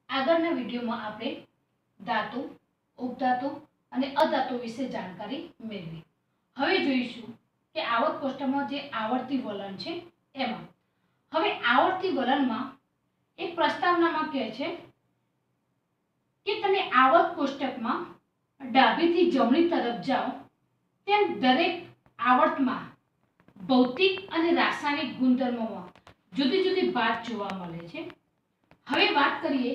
આગળના વિડીયોમાં આપણે ધાતુ, ઉપધાતુ અને અધાતુ વિશે જાણકારી મેળવી. હવે જોઈશું કે આવર્ત કોષ્ટકમાં જે આવર્તી વલણ છે એમાં. હવે આવર્તી વલણમાં એક પ્રસ્તાવનામાં કહે છે કે તમે આવર્ત કોષ્ટકમાં ડાબીથી જમણી તરફ જાઓ તેમ દરેક આવર્તમાં ભૌતિક અને રાસાયણિક ગુણધર્મોમાં જુદી જુદી વાત જોવા મળે છે. હવે વાત કરીએ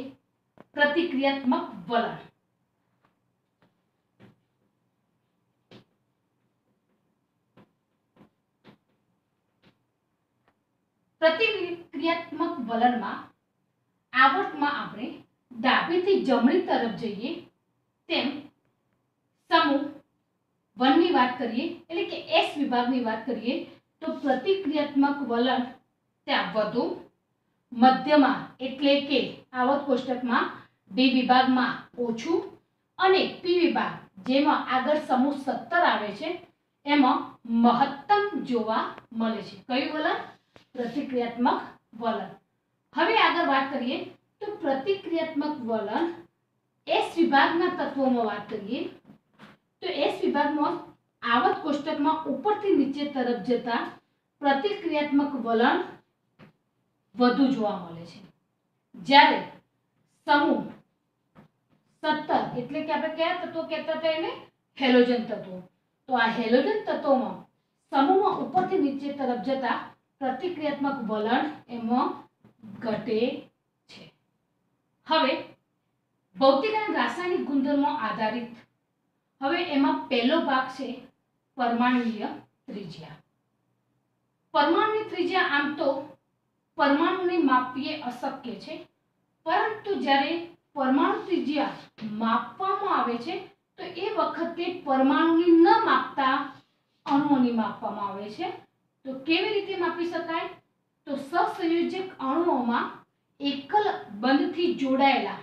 પ્રતિક્રિયાત્મક વલણ. પ્રતિક્રિયાત્મક વલણમાં આવર્તમાં આપણે ડાબીથી જમણી તરફ જઈએ તેમ સમૂહ 1 ની વાત કરીએ એટલે કે S વિભાગની વાત કરીએ તો પ્રતિક્રિયાત્મક વલણ ત્યાં વધુ, મધ્યમાં એટલે કે આવર્ત કોષ્ટકમાં D વિભાગમાં ઓછું અને P વિભાગ જેમાં આગળ સમૂહ 17 આવે છે એમાં મહત્તમ જોવા મળે છે. કયું વલણ? પ્રતિક્રિયાત્મક વલણ. હવે આગળ વાત કરીએ તો પ્રતિક્રિયાત્મક વલણ S વિભાગના તત્વોમાં વાત કરીએ તો S વિભાગમાં આવર્ત કોષ્ટકમાં ઉપરથી નીચે તરફ જતા પ્રતિક્રિયાત્મક વલણ વધુ જોવા મળે છે. જ્યારે સમૂહ 17 એટલે કે આપણે કયા તત્વો કહેતા હતા એને? હેલોજન તત્વો. તો આ હેલોજન તત્વોમાં સમૂહમાં ઉપરથી નીચે તરફ જતા પ્રતિક્રિયાત્મક વલણ એમાં ઘટે છે. હવે ભૌતિક અને રાસાયણિક ગુણધર્મો આધારિત. હવે એમાં પહેલો ભાગ છે પરમાણુય ત્રિજ્યા. પરમાણુની ત્રિજ્યા આમ તો પરમાણુને માપવી અશક્ય છે, પરંતુ જ્યારે પરમાણુ ત્રિજ્યા માપવામાં આવે છે તો એ વખતે પરમાણુની ન માપતા અણુઓની માપવામાં આવે છે. તો કેવી રીતે માપી શકાય? તો સહસંયોજક અણુઓમાં એકલ બંધથી જોડાયેલા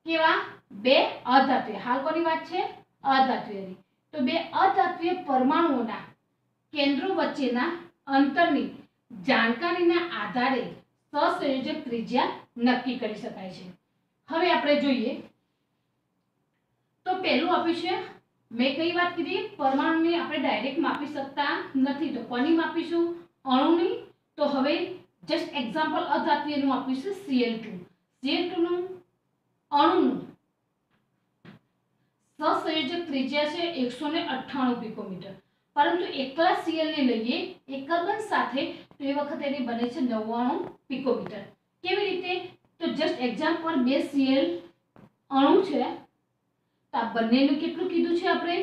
કેવા બે અધાત્વીય, હાલ કોની વાત છે? અધાત્વીયની. તો બે અધાત્વીય પરમાણુઓના કેન્દ્રો વચ્ચેના અંતરની જાણકારીના આધારે સહસંયોજક ત્રિજ્યા નક્કી કરી શકાય છે. હવે આપણે જોઈએ તો પહેલું આપ્યું છે, મેં કઈ વાત કીધી? પરમાણુને આપણે ડાયરેક્ટ માપી શકતા નથી, તો કોની માપીશું? અણુની. તો હવે જસ્ટ એક્ઝામ્પલ અધાત્વીયનું આપ્યું છે Cl2. Cl2 નું અણુનું સહસંયોજક ત્રિજ્યા છે 198 પિકોમીટર, પરંતુ એકલા Cl ને લઈએ એકલ બંધ સાથે તો એ વખતે એની બને છે 99 પિકોમીટર. કેવી રીતે? તો જસ્ટ એક્ઝામ્પલ બે Cl અણુ છે તો આ બંનેનું કેટલું કીધું છે આપણે?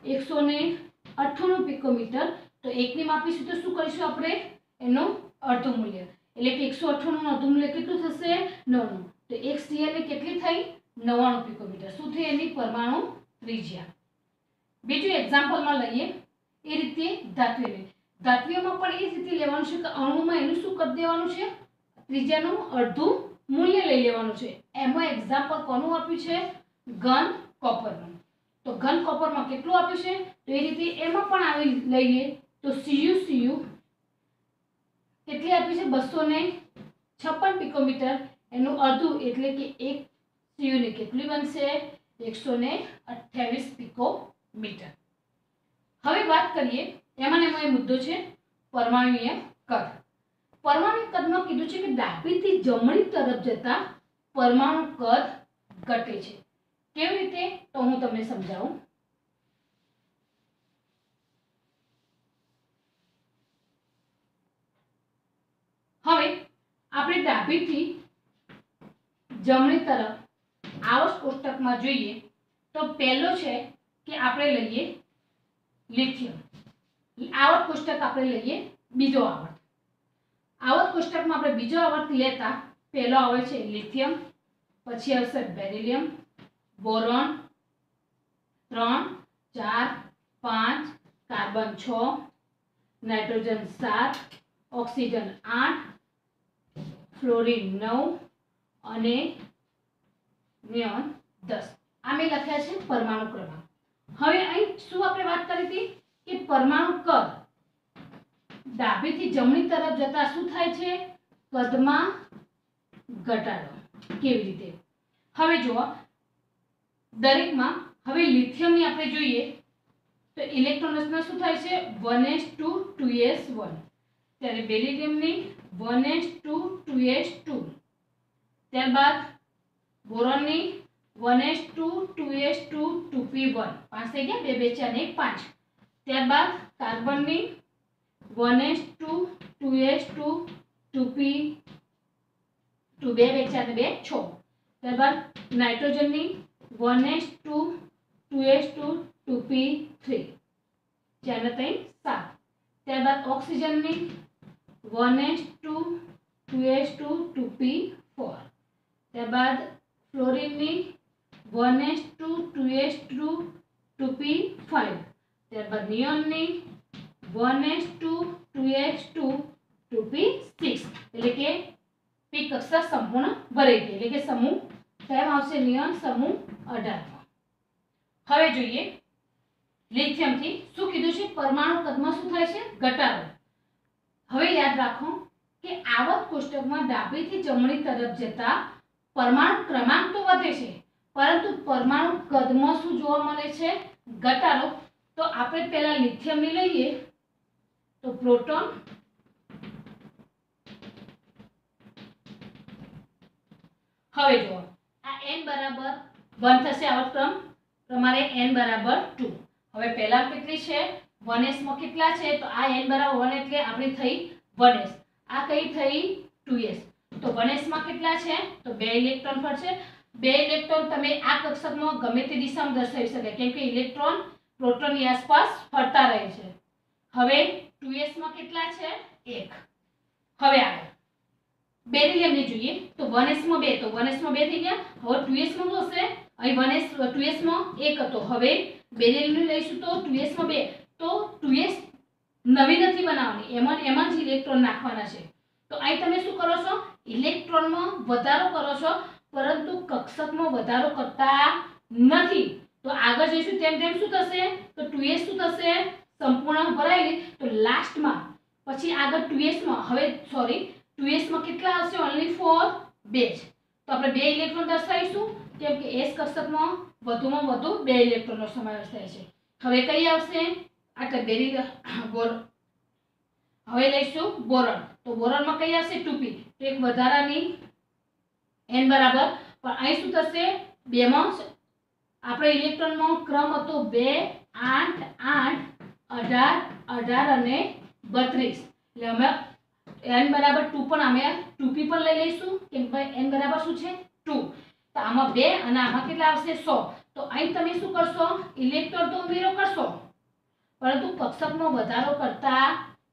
198 પિકોમીટર. તો એકની માપીશું તો શું કરીશું આપણે? એનું અડધું મૂલ્ય એટલે કે 198 નું અડધું મૂલ્ય કેટલું થશે? 99. તો એક Cl ની કેટલી થઈ? 99 પિકોમીટર. શું થઈ? એની પરમાણુ ત્રિજ્યા. બીજું એક્ઝામ્પલમાં લઈએ એ રીતે ધાત્વિય. ધાત્વિયમાં પણ એ જ રીતે લેવાનું છે કે અણુમાં એનું શું કરી દેવાનું છે? ત્રિજ્યાનું અડધું મૂલ્ય લઈ લેવાનું છે. એમાં એક્ઝામ્પલ કોનું આપ્યું છે? ઘન કોપરનું. તો ઘન કોપરમાં કેટલું આપ્યું છે? તો એ રીતે એમાં પણ આવી લઈએ તો Cu કેટલી આપી છે? 256 પિકોમીટર. એનું અડધું એટલે કે એક Cu ની કેટલી બનશે? 128 પિકોમીટર. હવે વાત કરીએ એમાં એ મુદ્દો છે પરમાણુય કદ. પરમાણુ કદમાં કીધું છે કે ડાબીથી જમણી તરફ જતા પરમાણુ કદ ઘટે છે. કેવી રીતે? તો હું તમને સમજાવું. હવે આપણે ડાબીથી જમણી તરફ આવર્ત કોષ્ટકમાં જોઈએ તો પહેલો છે કે આપણે લઈએ લિથિયમ. આવર્ત કોષ્ટક આપણે લઈએ બીજો આવર્ત. આવર્ત કોષ્ટકમાં આપણે બીજો આવર્ત લેતા પહેલો આવે છે લિથિયમ, પછી આવશે beryllium, boron 3, 4, 5, carbon 6, nitrogen 7, oxygen 8, fluorine 9 અને નિયોન 10. આ મેં લખ્યા છે પરમાણુ ક્રમાંક. હવે અહીં શું આપણે વાત કરી હતી કે પરમાણુ કદ ડાબીથી જમણી તરફ જતા શું થાય છે? કદમાં ઘટાડો. કેવી રીતે? હવે જુઓ દરેકમાં હવે લિથિયમની આપણે જોઈએ તો ઇલેક્ટ્રોન રચના શું થાય છે 1s2 2s1 ત્યારે બેરિલિયમની 1s2 2s2 ત્યારબાદ બોરોનની 1s2 2s2 2p1 પાંચ થઈ ગયા 2 2 4 1 5 ત્યારબાદ કાર્બનની 1s2 2s2 2p 2 2 2 4 2 6 ત્યારબાદ નાઇટ્રોજનની 1s2 2s2 2p3 4 3 7 ત્યારબાદ ઓક્સિજનની 1s2 2s2 2p4 ત્યારબાદ ફ્લોરિનની 1s2 2s2 2p5 ત્યારબાદ નિયોનની 1s2 2s2 2p6 એટલે કે પી કક્ષા સંપૂર્ણ ભરાઈ ગઈ એટલે કે સમૂહ કયો આવશે નિયોન સમૂહ 18 હવે જોઈએ લિથિયમ થી શું કીધું છે પરમાણુ કદમાં શું થાય છે ઘટાડો હવે યાદ રાખો કે આવર્ત કોષ્ટકમાં ડાબીથી જમણી તરફ જતા પરમાણુ ક્રમાંક તો વધે છે પરંતુ પરમાણુ કદમાં શું જોવા મળે છે ઘટાડો તો આપણે પહેલા લિથિયમ ની લઈએ તો પ્રોટોન હવે જો આ n બરાબર 1 થશે આવર્ત ક્રમ તમારે n બરાબર 2 હવે પહેલા કેટલી છે 1s માં કેટલા છે તો આ n બરાબર 1 એટલે આપણી થઈ 1s આ કઈ થઈ 2s તો 1s માં કેટલા છે તો 2 ઇલેક્ટ્રોન ફરશે 2 ઇલેક્ટ્રોન તમે આ કક્ષકમાં ગમે તે દિશામાં દર્શાવી શકે કેમ કે ઇલેક્ટ્રોન પ્રોટોનની આસપાસ ફરતા રહે છે હવે 2s માં કેટલા છે 1 હવે આગળ બેરિલિયમ ને જોઈએ તો 1s માં 2 તો 1s માં 2 થઈ ગયા હવે 2s માં શું હશે અહીં 1s 2s માં 1 હતો હવે બેરિલિયમ ને લઈશું તો 2s માં 2 તો 2s નવી નથી બનાવવાની એમાં જ ઇલેક્ટ્રોન નાખવાના છે તો અહીં તમે શું કરો છો ઇલેક્ટ્રોનમાં વધારો કરો છો પરંતુ કક્ષકમાં વધારો કરતા નથી તો આગળ જઈશું તેમ તેમ શું થશે તો 2s શું થશે સંપૂર્ણ ભરાયેલી તો લાસ્ટમાં પછી આગળ 2s માં હવે સોરી 2s માં કેટલા આવશે ઓન્લી ફોર 2 જ તો આપણે 2 ઇલેક્ટ્રોન દર્શાવીશું કેમ કે s કક્ષકમાં વધુમાં વધુ 2 ઇલેક્ટ્રોનનો સમાવેશ થાય છે હવે કઈ આવશે આટલે બેરિલિયમ હવે લઈશું બોરોન તો બોરોનમાં કઈ આવશે 2p તો એક વધારાની n બરાબર પણ અહીં શું થશે 2 માં આપણે ઇલેક્ટ્રોનનો ક્રમ હતો 2 8 8 18 18 અને 32 એટલે અમે n બરાબર 2 પણ અમે 2p પણ લઈ લઈશું કેમ કે n બરાબર શું છે 2 તો આમાં 2 અને આમાં કેટલા આવશે 100 તો અહીં તમે શું કરશો ઇલેક્ટ્રોન તો ઉમેરો કરશો પરંતુ કક્ષકનો વધારો કરતા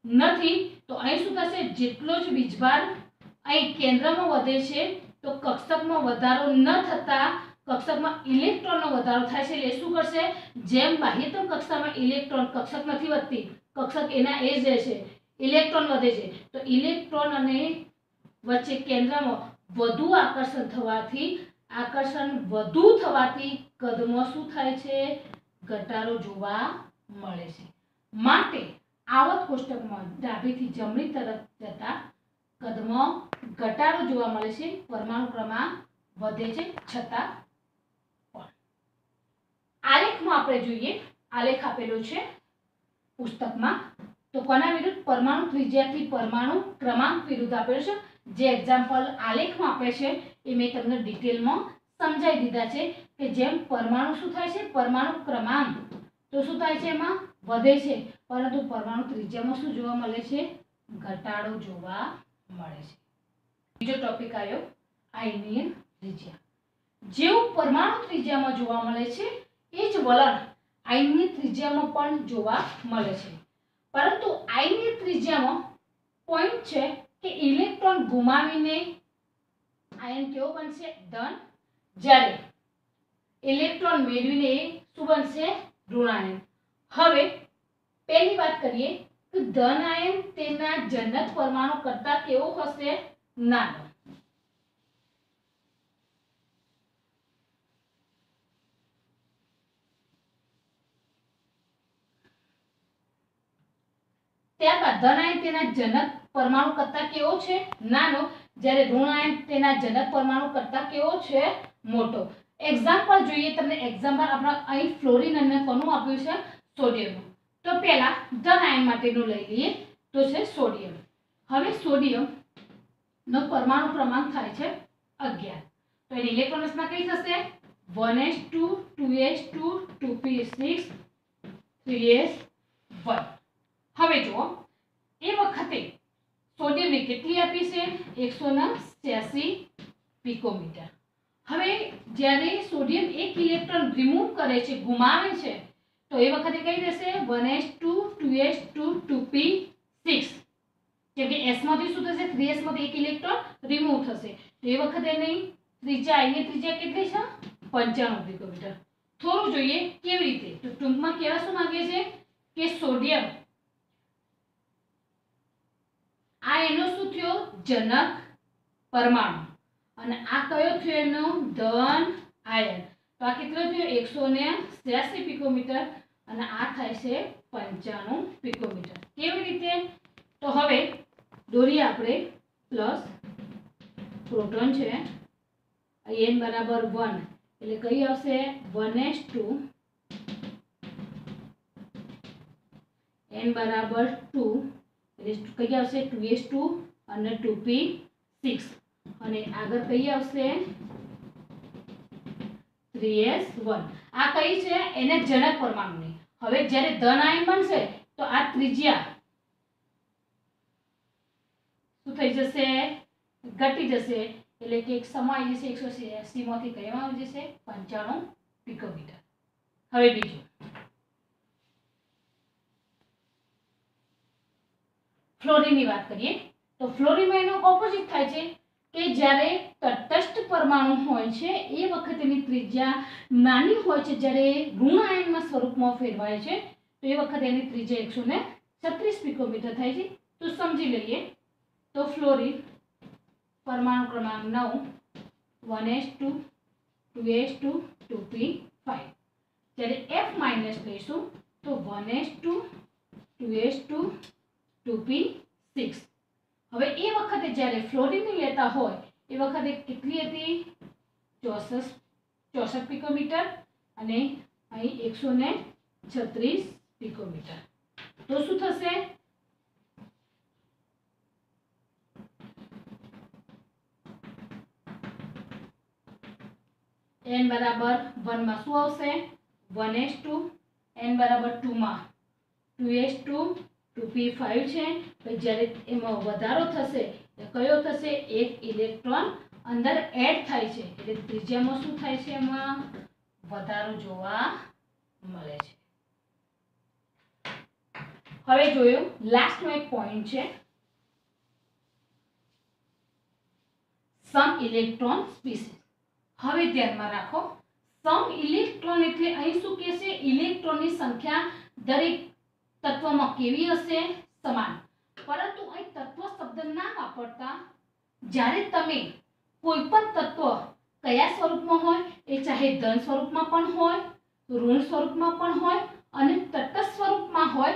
નથી તો અહીં શું થશે જેટલો જ વીજભાર અહીં કેન્દ્રમાં વધે છે તો કક્ષકમાં વધારો ન થતા કક્ષકમાં ઇલેક્ટ્રોનનો વધારો થાય છે એટલે શું કરશે જેમ બાહ્યતમ કક્ષામાં ઇલેક્ટ્રોન કક્ષક નથી વધતી કક્ષક એના એ જ રહે છે ઇલેક્ટ્રોન વધે છે તો ઇલેક્ટ્રોન અને વચ્ચે કેન્દ્રમાં વધુ આકર્ષણ વધુ થવાથી કદમાં શું થાય છે ઘટાડો જોવા મળે છે માટે આવર્ત કોષ્ટકમાં ડાબીથી જમણી તરફ જતા કદમાં ઘટાડો જોવા મળે છે પરમાણુ ક્રમાંક વધે છે છતાં પણ આલેખમાં આપણે જોઈએ આલેખ આપેલો છે પુસ્તકમાં તો કોના વિરુદ્ધ પરમાણુ ત્રિજ્યાથી પરમાણુ ક્રમાંક વિરુદ્ધ આપેલો છે જે એક્ઝામ્પલ આલેખમાં આપે છે એ મેં તમને ડિટેલમાં સમજાવી દીધા છે કે જેમ પરમાણુ શું થાય છે પરમાણુ ક્રમાંક તો શું થાય છે એમાં વધે છે પરંતુ પરમાણુ ત્રિજ્યામાં શું જોવા મળે છે ઘટાડો જોવા મળે છે બીજો ટોપિક આવ્યો આયનીય ત્રિજ્યા જેવું પરમાણુ ત્રિજ્યામાં જોવા મળે છે એ જ વલણ આયનીય ત્રિજ્યામાં પણ જોવા મળે છે પરંતુ આયનીય ત્રિજ્યામાં પોઈન્ટ છે કે ઇલેક્ટ્રોન ગુમાવીને આયન કેવો બનશે ધન જ્યારે ઇલેક્ટ્રોન મેળવીને એ શું બનશે ઋણાયન હવે પહેલી વાત કરીએ તો ધન આયન તેના જનક પરમાણુ કરતા કેવો હશે નાનો ત્યારબાદ ધન આયન તેના જનક પરમાણુ કરતા કેવો છે નાનો જ્યારે ઋણ આયન તેના જનક પરમાણુ કરતાં કેવો છે મોટો એક્ઝામ્પલ જોઈએ તમને એક્ઝામ્પલ આપણા અહીં ફ્લોરિન અને કોનું આપ્યું છે સોડિયમ તો પહેલા ધન આયન માટેનું લઈ લઈએ તો છે સોડિયમ હવે સોડિયમ નો પરમાણુ ક્રમાંક થાય છે 11 તો એની ઇલેક્ટ્રોન રચના કઈ થશે 1s2 2s2 2p6 3s1 હવે જુઓ એ વખતે સોડિયમને કેટલી આપી છે 186 પિકોમીટર હવે જ્યારે સોડિયમ એક ઇલેક્ટ્રોન રિમૂવ કરે છે ગુમાવે છે તો એ વખતે કઈ રહેશે 1s2 2s2 2p6 કેમ કે s માંથી શું થશે 3s માંથી એક ઇલેક્ટ્રોન રિમૂવ થશે તો એ વખતે એની ત્રિજ્યા અહીંની ત્રિજ્યા કેટલી છે 95 પિકોમીટર થોડું જોઈએ કેવી રીતે તો ટૂંકમાં કેવા શું માંગે છે કે સોડિયમ આ એનો શું થયો જનક પરમાણુ અને આ કયો થયો એનો ધન આયન તો આ કેટલો થયો 186 પિકોમીટર અને આ થાય છે 95 પિકોમીટર કેવી રીતે તો હવે દોરીએ આપણે પ્લસ પ્રોટોન છે n બરાબર 1 એટલે કઈ આવશે 1s2 n બરાબર 2 એટલે કઈ આવશે 2s2 અને 2p6 અને આગળ કઈ આવશે 3s1 આ કઈ છે એને જનક પરમાણુની હવે જ્યારે ધન આયન બનશે તો આ ત્રિજ્યા શું થઈ જશે ઘટી જશે એટલે કે એક સમય આવી જશે 186 માંથી કઈમાં આવી જશે 95 પિકોમીટર હવે બીજું ફ્લોરિનની વાત કરીએ તો ફ્લોરિનમાં એનો ઓપોઝિટ થાય છે કે જ્યારે તટસ્થ પરમાણુ હોય છે એ વખતેની ત્રિજ્યા નાની હોય છે જ્યારે ઋણ આયનના સ્વરૂપમાં ફેરવાય છે તો એ વખતે એની ત્રિજ્યા 136 પિકોમીટર થાય છે તો સમજી લઈએ તો ફ્લોરિન પરમાણુ ક્રમાંક 9 1s2 2s2 2p5 જ્યારે F માઈનસ લઈશું તો 1s2 2s2 2p6 હવે એ વખતે જ્યારે ફ્લોરિન લેતા હોય એ વખતે કેટલી હતી 64 પિકોમીટર અને અહીં 136 પિકોમીટર તો શું થશે n બરાબર 1 માં શું આવશે 1s2 n બરાબર 2 માં 2s2 2p5 છે પછી જ્યારે એમાં વધારો થશે તો કયો થશે એક ઇલેક્ટ્રોન અંદર એડ થાય છે એટલે ત્રિજ્યામાં શું થાય છે એમાં વધારો જોવા મળે છે હવે જોયું લાસ્ટનો એક પોઈન્ટ છે સમ ઇલેક્ટ્રોન સ્પીસીસ હવે ધ્યાનમાં રાખો સમ ઇલેક્ટ્રોન એટલે અહીં શું કહેશે ઇલેક્ટ્રોનની સંખ્યા દરેક તત્વમાં કેવી હશે સમાન પરંતુ અહીં તત્વ શબ્દ ના વાપરતા જ્યારે તમે કોઈ પણ તત્વ કયા સ્વરૂપમાં હોય એ ચાહે ધન સ્વરૂપમાં પણ હોય ઋણ સ્વરૂપમાં પણ હોય અને તટસ્થ સ્વરૂપમાં હોય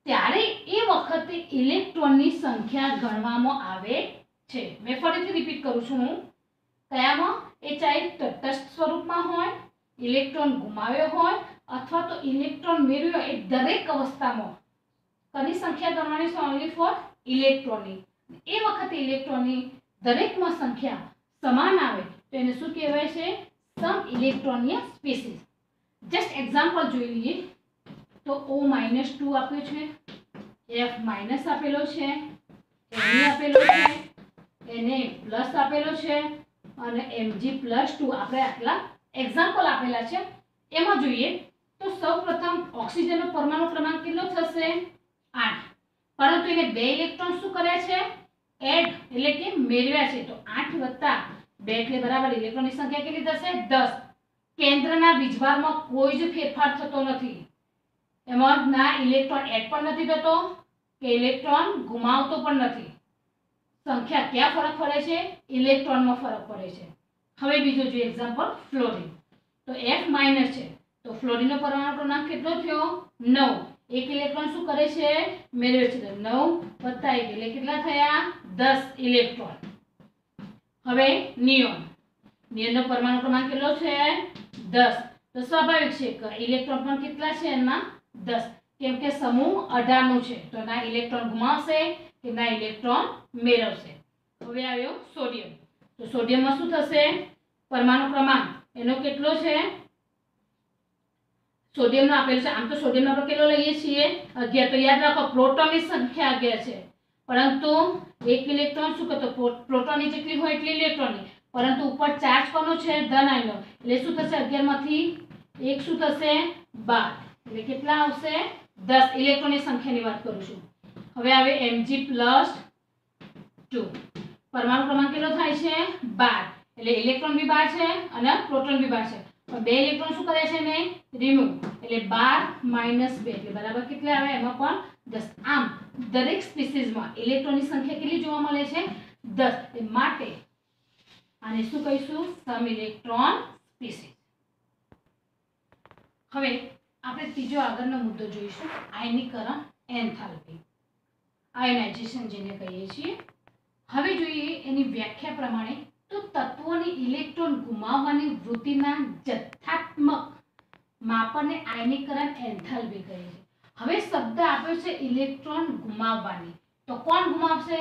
ત્યારે એ વખતે ઇલેક્ટ્રોનની સંખ્યા ગણવામાં આવે છે મેં ફરીથી રિપીટ કરું છું હું કયામાં એ ચાહે તટસ્થ સ્વરૂપમાં હોય ઇલેક્ટ્રોન ગુમાવ્યો હોય અથવા તો ઇલેક્ટ્રોન મેળવ્યો એ દરેક અવસ્થામાં કની સંખ્યા ગણવાની છે ઓન્લી ફોર ઇલેક્ટ્રોનની એ વખતે ઇલેક્ટ્રોનની દરેકમાં સંખ્યા સમાન આવે તો એને શું કહેવાય છે સમ ઇલેક્ટ્રોનીય સ્પીસીસ જસ્ટ એક્ઝામ્પલ જોઈ લઈએ તો O-2 આપ્યું છે F- આપેલો છે Ne આપેલો છે Na+ આપેલો છે અને Mg+2 આપણે આટલા એક્ઝામ્પલ આપેલા છે એમાં જોઈએ તો સૌપ્રથમ ઓક્સિજનનો પરમાણુ ક્રમાંક કેટલો થશે 8 પરંતુ એને બે ઇલેક્ટ્રોન શું કર્યા છે એડ એટલે કે મેળવ્યા છે તો 8 + 2 એટલે બરાબર ઇલેક્ટ્રોનની સંખ્યા કેટલી થશે 10 કેન્દ્રના વીજભારમાં કોઈ જ ફેરફાર થતો નથી એમાં ના ઇલેક્ટ્રોન એડ પણ નથી થતો કે ઇલેક્ટ્રોન ગુમાવતો પણ નથી સંખ્યા ક્યાં ફરક પડે છે ઇલેક્ટ્રોનમાં ફરક પડે છે હવે બીજો જો એક્ઝામ્પલ ફ્લોરિન તો F- છે તો ફ્લોરિનનો પરમાણુ ક્રમાંક કેટલો થયો 9 એક ઇલેક્ટ્રોન શું કરે છે મેળવે છે તો 9 + 1 એટલે કેટલા થયા 10 ઇલેક્ટ્રોન હવે નિયોન નિયોનનો પરમાણુ ક્રમાંક કેટલો છે 10 તો સ્વાભાવિક છે કે ઇલેક્ટ્રોન પણ કેટલા છે એમાં 10 કેમ કે સમૂહ 18 નું છે તો ના ઇલેક્ટ્રોન ગુમાવશે કે ના ઇલેક્ટ્રોન મેળવશે હવે આવ્યો સોડિયમ તો સોડિયમમાં શું થશે પરમાણુ ક્રમાંક એનો કેટલો છે સોડિયમનો આપેલ છે આમ તો સોડિયમનો આપણે કેટલો લઈએ છીએ 11 તો યાદ રાખો પ્રોટોનની સંખ્યા 11 છે પરંતુ એક ઇલેક્ટ્રોન શું કરતો પ્રોટોનની જેટલી હોય એટલી ઇલેક્ટ્રોનની પરંતુ ઉપર ચાર્જ કોનો છે ધન આયનનો એટલે શું થશે 11 માંથી એક શું થશે 12 એટલે કેટલા આવશે 10 ઇલેક્ટ્રોનની સંખ્યાની વાત કરું છું હવે આવે Mg+2 પરમાણુ ક્રમાંક કેટલો થાય છે 12 એટલે ઇલેક્ટ્રોન બી 12 છે અને પ્રોટોન બી 12 છે પણ બે ઇલેક્ટ્રોન શું કરે છે ને રિમૂવ એટલે 12 - 2 એટલે બરાબર કેટલા આવે એમાં પણ 10 આમ દરેક સ્પીસીઝમાં ઇલેક્ટ્રોનની સંખ્યા કેટલી જોવા મળે છે 10 એ માટે આને શું કહીશું સમ ઇલેક્ટ્રોન સ્પીસીઝ હવે આપણે ત્રીજો આગળનો મુદ્દો જોઈશું આયનીકરણ એન્થાલ્પી આયોનાઇઝેશન જેને કહીએ છીએ હવે જોઈએ એની વ્યાખ્યા પ્રમાણે તો તત્વોની ઇલેક્ટ્રોન ગુમાવવાની વૃત્તિના જથ્થાત્મક માપનને આયનીકરણ એન્થાલ્પી કહે છે હવે શબ્દ આપ્યો છે ઇલેક્ટ્રોન ગુમાવવાની તો કોણ ગુમાવશે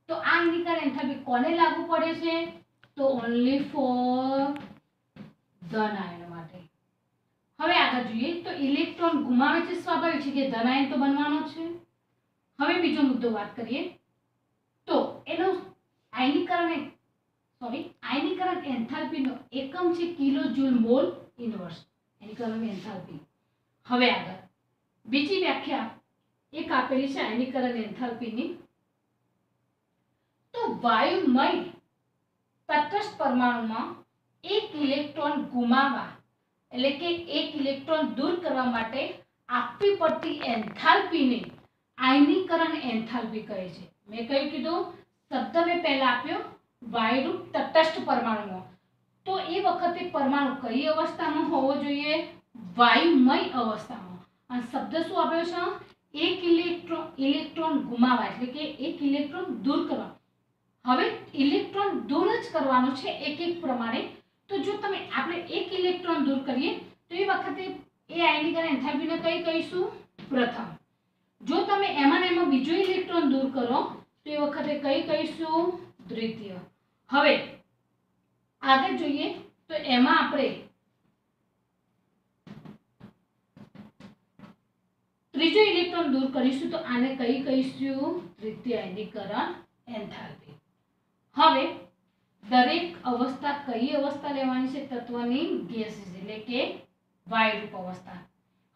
તો આ આયનીકરણ એન્થાલ્પી કોને લાગુ પડે છે તો ઓન્લી ફોર ધન આયન માટે હવે આગળ જોઈએ તો ઇલેક્ટ્રોન ગુમાવે છે સ્વાભાવિક છે કે ધન આયન તો બનવાનો છે હવે બીજો મુદ્દો વાત કરીએ તો એનો આયનીકરણ એન્થાલ્પીનો એકમ છે કિલો જૂલ મોલ ઇન્વર્સ આયનીકરણ એન્થાલ્પી હવે આગળ બીજી વ્યાખ્યા એક આપેલી છે આયનીકરણ એન્થાલ્પીની તો વાયુમય તટસ્થ પરમાણુમાં એક ઇલેક્ટ્રોન ગુમાવવા એટલે કે એક ઇલેક્ટ્રોન દૂર કરવા માટે આપવી પડતી એન્થાલ્પીને આયનીકરણ એન્થાલ્પી કહે છે મેં કયું કીધું શબ્દ મેં પહેલા આપ્યો વાયુરૂપ તટસ્થ પરમાણુમાં તો એ વખતે પરમાણુ કઈ અવસ્થામાં હોવો જોઈએ વાયુમય અવસ્થામાં અને શબ્દ શું આપ્યો છે એક ઇલેક્ટ્રોન ગુમાવવા એટલે કે એક ઇલેક્ટ્રોન દૂર કરવા હવે ઇલેક્ટ્રોન દૂર જ કરવાનો છે એક એક પ્રમાણે તો જો તમે આપણે એક ઇલેક્ટ્રોન દૂર કરીએ તો એ વખતે એ આયનીકરણ એન્થાલ્પીને કઈ કહીશું પ્રથમ જો તમે એમાં બીજો ઇલેક્ટ્રોન દૂર કરો તો એ વખતે કઈ કહીશું દ્વિતીય હવે આગળ જોઈએ તો એમાં આપણે ત્રીજો ઇલેક્ટ્રોન દૂર કરીશું તો આને કઈ કહીશું તૃતીય આયનીકરણ એન્થાલ્પી હવે દરેક અવસ્થા કઈ અવસ્થા લેવાની છે તત્વની ગેસીસ એટલે કે વાયુરૂપ અવસ્થા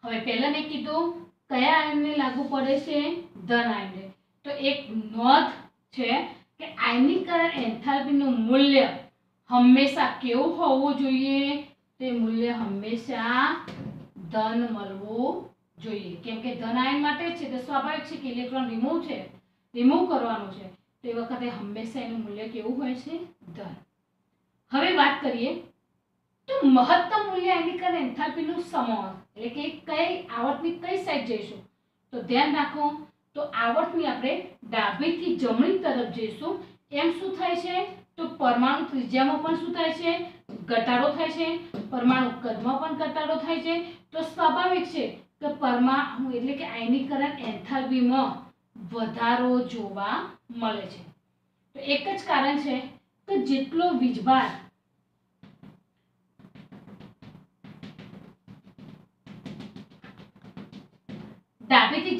હવે પહેલા મેં કીધું કયા આયનને લાગુ પડે છે ધન આયનને તો એક નોંધ છે કે આયનીકરણ એન્થાલ્પીનું મૂલ્ય હંમેશા કેવું હોવું જોઈએ તે મૂલ્ય હંમેશા ધન મળવું જોઈએ કેમ કે ધન આયન માટે છે તે સ્વાભાવિક છે કે ઇલેક્ટ્રોન રિમૂવ કરવાનું છે તો એ વખતે હંમેશા એનું મૂલ્ય કેવું હોય છે ધન હવે વાત કરીએ તો મહત્તમ મૂલ્ય આયનીકરણ એન્થાલ્પીનું સમોહન એટલે કે કઈ આવર્તની કઈ સાઈડ જઈશું તો ધ્યાન રાખો તો આવર્તની આપણે ડાબીથી જમણી તરફ જઈશું એમ શું થાય છે તો પરમાણુ ત્રિજ્યામાં પણ શું થાય છે ઘટાડો થાય છે પરમાણુ કદમાં પણ ઘટાડો થાય છે તો સ્વાભાવિક છે કે પરમાણુ એટલે કે આયનીકરણ એન્થાલ્પીમાં વધારો જોવા મળે છે તો એક જ કારણ છે કે જેટલો વીજભાર ડાબેથી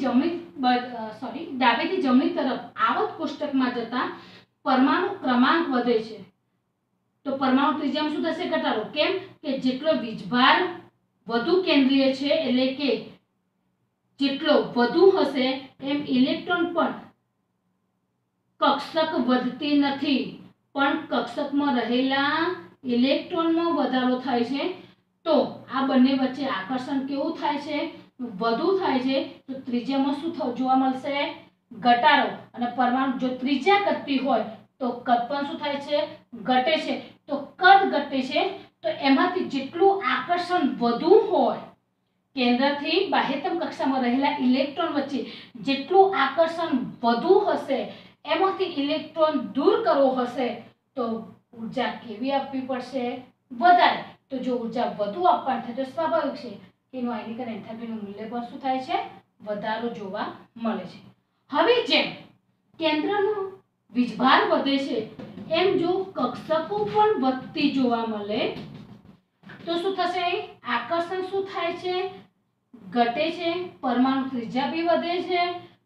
જમણી તરફ આવર્ત કોષ્ટકમાં જતા પરમાણુ ક્રમાંક વધે છે તો પરમાણુ ત્રિજ્યામાં શું થશે ઘટાડો કેમ કે જેટલો વીજભાર વધુ કેન્દ્રીય છે એટલે કે જેટલો વધુ હશે એમ ઇલેક્ટ્રોન પણ કક્ષક વધતી નથી પણ કક્ષકમાં રહેલા ઇલેક્ટ્રોનમાં વધારો થાય છે તો આ બંને વચ્ચે આકર્ષણ કેવું થાય છે વધુ થાય છે તો ત્રિજ્યામાં શું જોવા મળશે ઘટાડો અને પરમાણુ જો ત્રિજ્યા ઘટતી હોય તો કદ પણ શું થાય છે ઘટે છે તો કદ ઘટે છે તો એમાંથી જેટલું આકર્ષણ વધુ હોય કેન્દ્રથી બાહ્યતમ કક્ષામાં રહેલા ઇલેક્ટ્રોન વચ્ચે જેટલું આકર્ષણ વધુ હશે એમાંથી ઇલેક્ટ્રોન દૂર કરવો હશે તો ઉર્જા કેવી આપવી પડશે? વધારે. તો જો ઉર્જા વધુ આપવાની થાય તો સ્વાભાવિક છે કે એનું આયનિકરણ એન્થાલ્પીનું મૂલ્ય પણ શું થાય છે? વધારો જોવા મળે છે. હવે જેમ કેન્દ્રનો વીજભાર વધે છે એમ જો કક્ષકો પણ વધતી જોવા મળે તો શું થશે? આકર્ષણ શું થાય છે? ઘટે છે. પરમાણુ ત્રિજ્યા બી વધે છે,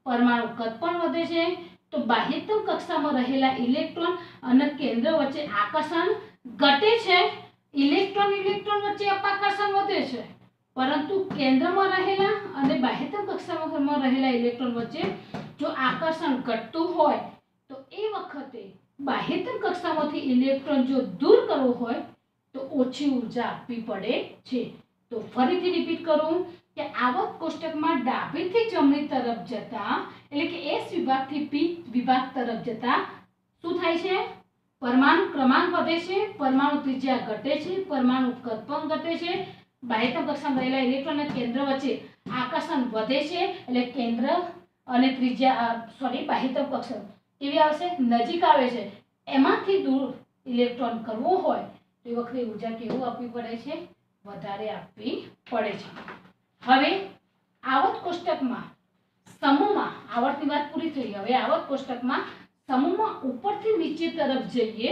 પરમાણુ કદ પણ વધે છે. તો બાહ્યતમ કક્ષામાં રહેલા ઇલેક્ટ્રોન અને કેન્દ્ર વચ્ચે આકર્ષણ ઘટે છે. ઇલેક્ટ્રોન વચ્ચે અપાકર્ષણ વધે છે, પરંતુ કેન્દ્રમાં રહેલા અને બાહ્યતમ કક્ષામાં રહેલા ઇલેક્ટ્રોન વચ્ચે જો આકર્ષણ ઘટતું હોય તો એ વખતે બાહ્યતમ કક્ષામાંથી ઇલેક્ટ્રોન જો દૂર કરવો હોય તો ઓછી ઉર્જા આપવી પડે છે. તો ફરીથી રિપીટ કરું કે આવર્ત કોષ્ટકમાં ડાબીથી જમણી તરફ જતા એટલે કે S વિભાગથી P વિભાગ તરફ જતા શું થાય છે? પરમાણુ ક્રમાંક વધે છે, પરમાણુ ત્રિજ્યા ઘટે છે, પરમાણુ કદ પણ ઘટે છે, બાહ્યતમ કક્ષામાં રહેલા ઇલેક્ટ્રોન અને કેન્દ્ર વચ્ચે આકર્ષણ વધે છે. એટલે કેન્દ્ર અને ત્રિજ્યા બાહ્યતમ કક્ષા કેવી આવશે? નજીક આવે છે. એમાંથી દૂર ઇલેક્ટ્રોન કરવો હોય તો એ વખતે ઉર્જા કેવું આપવી પડે છે? વધારે આપવી પડે છે. હવે આવર્ત કોષ્ટકમાં સમૂહમાં આવર્તની વાત પૂરી થઈ. હવે આવર્ત કોષ્ટકમાં સમૂહમાં ઉપરથી નીચે તરફ જઈએ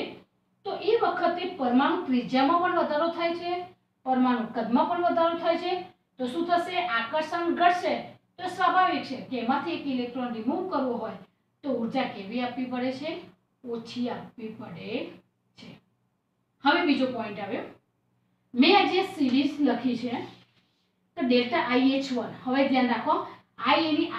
તો એ વખતે પરમાણુ ત્રિજ્યામાં પણ વધારો થાય છે, પરમાણુ કદમાં પણ વધારો થાય છે. તો શું થશે? આકર્ષણ ઘટશે. તો સ્વાભાવિક છે કે એમાંથી એક ઇલેક્ટ્રોન રિમૂવ કરવો હોય તો ઉર્જા કેવી આપવી પડે છે? ઓછી આપવી પડે છે. હવે બીજો પોઈન્ટ આવ્યો. મેં આજે સિરીઝ લખી છે તો ડેલ્ટા IH1. હવે ધ્યાન રાખો, I એની